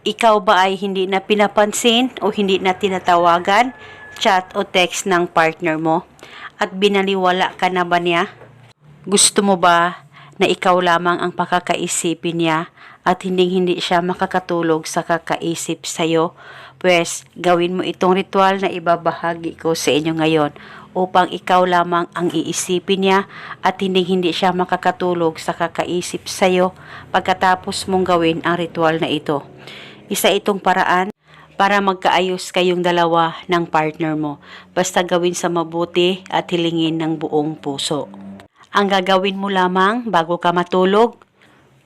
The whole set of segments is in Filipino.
Ikaw ba ay hindi na pinapansin o hindi na tinatawagan, chat o text ng partner mo? At binaliwala ka na ba niya? Gusto mo ba na ikaw lamang ang pakakaisipin niya at hindi siya makakatulog sa kakaisip sa'yo? Pues, gawin mo itong ritual na ibabahagi ko sa inyo ngayon upang ikaw lamang ang iisipin niya at hindi siya makakatulog sa kakaisip sa'yo pagkatapos mong gawin ang ritual na ito. Isa itong paraan para magkaayos kayong dalawa ng partner mo. Basta gawin sa mabuti at hilingin ng buong puso. Ang gagawin mo lamang bago ka matulog,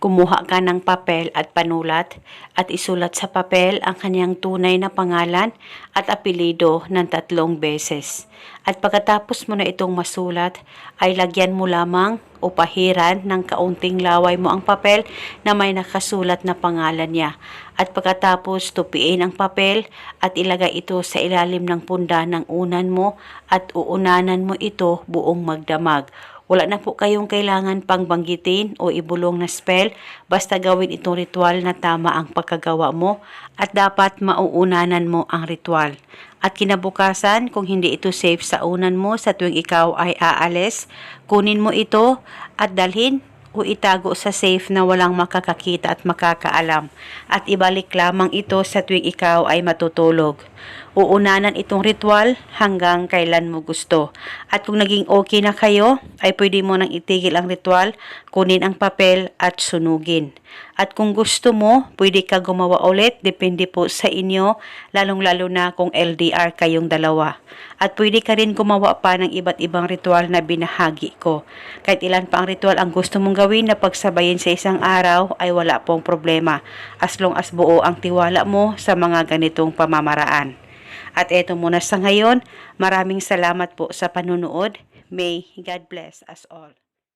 kumuha ka ng papel at panulat at isulat sa papel ang kanyang tunay na pangalan at apelido ng 3 beses. At pagkatapos mo na itong masulat, ay lagyan mo lamang o pahiran ng kaunting laway mo ang papel na may nakasulat na pangalan niya. At pagkatapos tupiin ang papel at ilagay ito sa ilalim ng punda ng unan mo at uunanan mo ito buong magdamag. Wala na po kayong kailangan pang banggitin o ibulong na spell, basta gawin itong ritual na tama ang pagkagawa mo at dapat mauunanan mo ang ritual. At kinabukasan, kung hindi ito safe sa unan mo sa tuwing ikaw ay aalis, kunin mo ito at dalhin o itago sa safe na walang makakakita at makakaalam at ibalik lamang ito sa tuwing ikaw ay matutulog. Uunanan itong ritual hanggang kailan mo gusto. At kung naging okay na kayo, ay pwede mo nang itigil ang ritual, kunin ang papel at sunugin. At kung gusto mo, pwede ka gumawa ulit, depende po sa inyo, lalong-lalo na kung LDR kayong dalawa. At pwede ka rin gumawa pa ng iba't ibang ritual na binahagi ko. Kahit ilan pa ang ritual ang gusto mong gawin na pagsabayin sa isang araw ay wala pong problema, as long as buo ang tiwala mo sa mga ganitong pamamaraan. At eto muna sa ngayon, maraming salamat po sa panunood. May God bless us all.